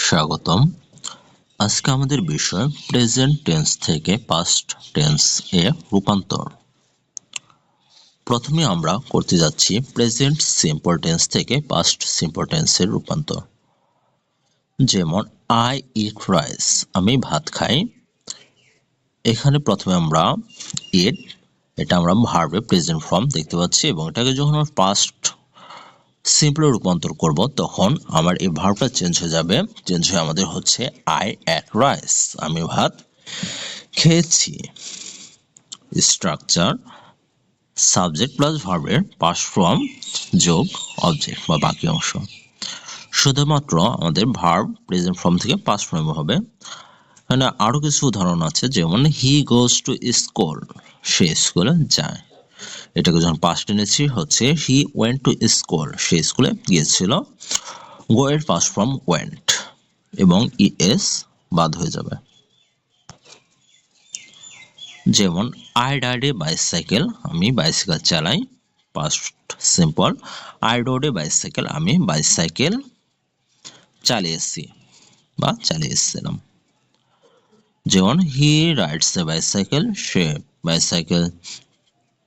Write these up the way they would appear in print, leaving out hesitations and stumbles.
স্বাগতম। আজকে আমাদের বিষয় প্রেজেন্ট টেন্স থেকে পাস্ট টেন্স এ রূপান্তর। প্রথমে আমরা করতে যাচ্ছি প্রেজেন্ট সিম্পল টেন্স থেকে পাস্ট সিম্পল টেন্সের রূপান্তর। যেমন আই ইট রাইস, আমি ভাত খাই। এখানে প্রথমে আমরা ইট, এটা আমরা ভার্বে প্রেজেন্ট ফর্ম দেখতে পাচ্ছি, এবং এটাকে যখন পাস্ট সিম্পলে রূপান্তর করব তখন আমার এই ভার্বটা চেঞ্জ হয়ে যাবে। চেঞ্জ হয়ে আমাদের হচ্ছে আই এট রাইস, আমি ভাত খেয়েছি। স্ট্রাকচার সাবজেক্ট প্লাস ভার্বের পাস্ট ফর্ম যোগ অবজেক্ট বা বাকি অংশ। শুধুমাত্র আমাদের ভার্ব প্রেজেন্ট ফর্ম থেকে পাস্ট ফর্মে হবে। এখানে আরো কিছু উদাহরণ আছে, যেমন হি গোজ টু স্কুল, সে স্কুলে যায়। এটাকে যখন পাস্ট এনেছি হচ্ছে হি ওয়েন্ট টু স্কুল, সে স্কুলে গিয়েছিল। গো এর পাস্ট ফর্ম ওয়েন্ট এবং ইএস বাদ হয়ে যাবে। যেমন আই রাইড এ বাইসাইকেল, আমি বাইসাইকেল চালাই, past simple. I rode a bicycle, আমি বাইসাইকেল চালিয়েছি বা চালিয়েছিলাম। যেমন হি রাইডস এ বাইসাইকেল, সে বাইসাইকেল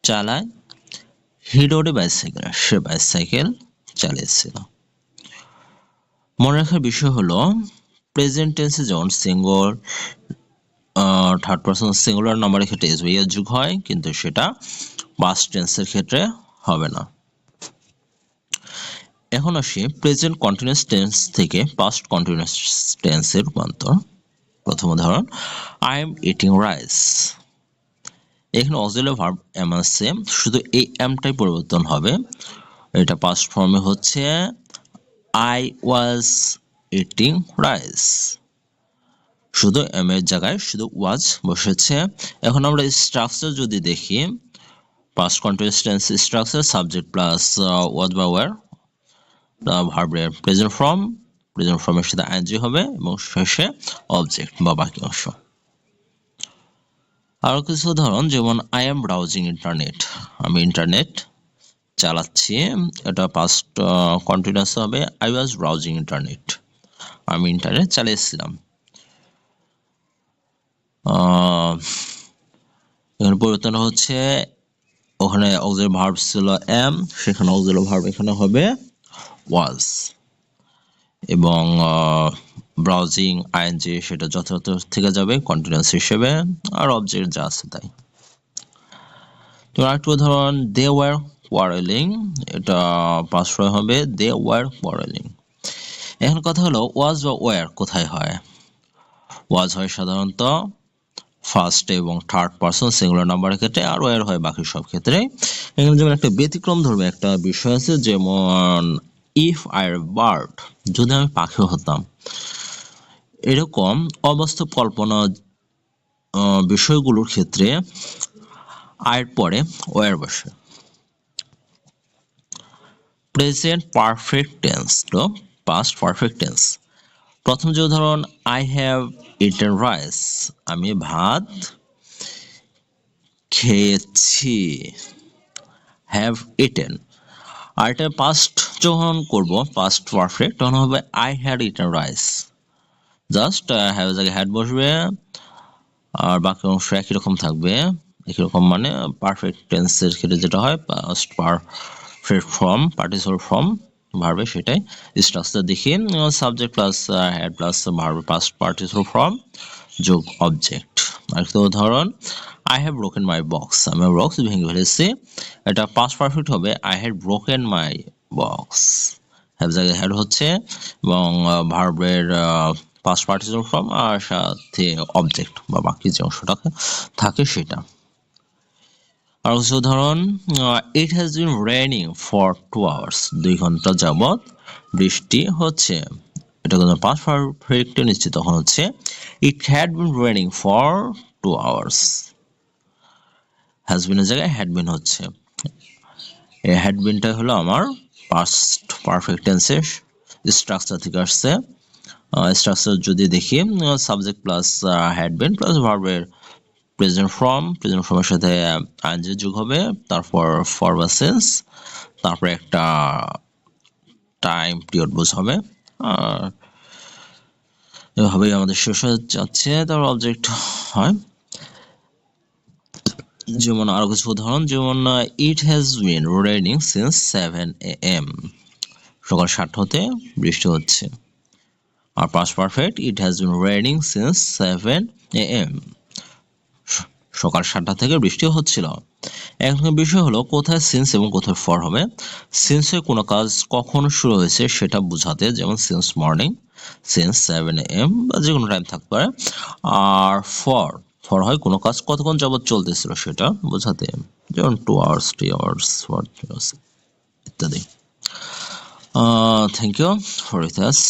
চালায়। হি রোড এ বাইসাইকেল, সে বাইসাইকেল চালিয়েছিল। মনে রাখার বিষয় হলো প্রেজেন্ট টেন্সে যেমন সিঙ্গল থার্ড পারসন সিঙ্গুলার নাম্বারের ক্ষেত্রে এস বাই এস যোগ হয়, কিন্তু সেটা পাস্ট টেন্সের ক্ষেত্রে হবে না। এখন আসি প্রেজেন্ট কন্টিনিউয়াস টেন্স থেকে পাস্ট কন্টিনিউয়াস টেন্সের রূপান্তর। প্রথম উদাহরণ আই এম ইটিং রাইস। এখানে অক্সিলারি ভার্ব এম আছে, শুধু এই এমটাই পরিবর্তন হবে। এটা পাস্ট ফর্মে হচ্ছে আই ওয়াজ ইটিং রাইস, শুধু এম এর জায়গায় শুধু ওয়াজ বসেছে। এখন আমরা স্ট্রাকচার যদি দেখি, past continuous tense structure subject plus was বা ওয়্যার, ভার্বের প্রেজেন্ট ফর্মের সাথে আইএনজি হবে এবং শেষে অবজেক্ট বা বাকি অংশ। আরো কিছু উদাহরণ, যেমন আই এম ব্রাউজিং ইন্টারনেট, আমি ইন্টারনেট চালাচ্ছি। এটা পাস্ট কন্টিনিউয়াস হবে আই ওয়াজ ব্রাউজিং ইন্টারনেট, আমি ইন্টারনেট চালিয়েছিলাম। এখানে পরিবর্তন হচ্ছে, ওখানে অক্সিলারি ভার্ব ছিল এম, সেখানে অক্সিলারি ভার্ব এখানে হবে ওয়াজ, এবং ব্রাউজিং আইএনজি সেটা যথাযথ থেকে যাবে কন্টিনিউয়াস হিসেবে, আর অবজেক্ট যা আছে তাই। তো আরেকটা উদাহরণ দে ওয়ার কোয়ারেলিং, এটা পাস্ট ফর্ম হবে দে ওয়ার কোয়ারেলিং। এখন কথা হলো ওয়াজ বা ওয়ার কোথায় হয়। ওয়াজ হয় সাধারণত ফার্স্ট এবং থার্ড পারসন সিঙ্গুলার নাম্বারের ক্ষেত্রে, আর ওয়ার হয় বাকি সব ক্ষেত্রে। এখানে যেমন একটা ব্যতিক্রম ধর্মী একটা বিষয় আছে, যেমন ইফ আই এর বার্ড, যদি আমি পাখি হতাম। এরকম অবাস্তব কল্পনা বিষয়গুলোর ক্ষেত্রে আয়ের পরে ওয়ার বসে। প্রেজেন্ট পারফেক্ট টেন্স তো পাস্ট পারফেক্ট টেন্স। প্রথম যে উদাহরণ আই হ্যাভ ইটেন রাইস, আমি ভাত খেয়েছি, হ্যাভ ইটেন। আর এটা পাস্ট যখন করব পাস্ট পারফেক্ট, তখন হবে I had eaten rice. Just have জায়গায় হ্যাড বসবে, আর বাকি অংশ একই রকম থাকবে। একই রকম মানে পারফেক্ট টেন্সের ক্ষেত্রে যেটা হয় past perfect form participle form ভার্বে, সেটাই স্ট্রাকচার দেখি সাবজেক্ট প্লাস হেড প্লাস ভার্বে পাস্ট পার্টিসিপল ফর্ম যোগ অবজেক্ট। আরেকটা উদাহরণ I have broken my box, আমি বক্স ভেঙে ফেলেছি। এটা পাস্ট পারফেক্ট হবে I had broken my box, have জায়গায় হ্যাড হচ্ছে, এবং ভার্বের পাস্ট পার্টিসিপল ফর্ম আর সাথে অবজেক্ট বা বাকি যে অংশটাকে থাকে সেটা। আর হচ্ছে উদাহরণ ইট has been raining for 2 hours, 2 ঘন্টা যাবত বৃষ্টি হচ্ছে। এটা কিন্তু পাস্ট পারফেক্ট নিশ্চিত তখন হচ্ছে it had been raining for 2 hours, has বিনের জায়গায় হ্যাড বিন হচ্ছে। এই হ্যাড বিনটা হলো আমার পাস্ট পারফেক্ট টেন্সের স্ট্রাকচার থেকে আসছে। স্ট্রাকচার যদি দেখি subject plus had been plus ভার্বের প্রেজেন্ট ফর্মের সাথে আইএনজি যোগ হবে, তারপর ফরওয়ার্ড সেন্স, তারপর একটা টাইম পিরিয়ড বোঝাবে। আর এভাবেই আমাদের শেষ হয়ে যাচ্ছে। তার অবজেক্ট হয় যেমন আরো কিছু উদাহরণ, যেমন it has been raining since 7 AM, সকাল 7টা হতে বৃষ্টি হচ্ছে। আর past perfect, it has been raining since 7 AM, সকাল 7টা থেকে বৃষ্টি হচ্ছিল। এখন বিষয় হলো কোথায় সিন্স এবং কোথায় ফর হবে। সিন্সে কোনো কাজ কখন শুরু হয়েছে সেটা বোঝাতে, যেমন সিন্স মর্নিং, সিন্স 7 AM বা যে কোনো টাইম থাকতে পারে। আর ফর ফর হয় কোনো কাজ কতক্ষণ যাবত চলতেছিল সেটা বোঝাতে, যেমন 2 hours 3 hours 4 hours ইত্যাদি। Thank you for with us.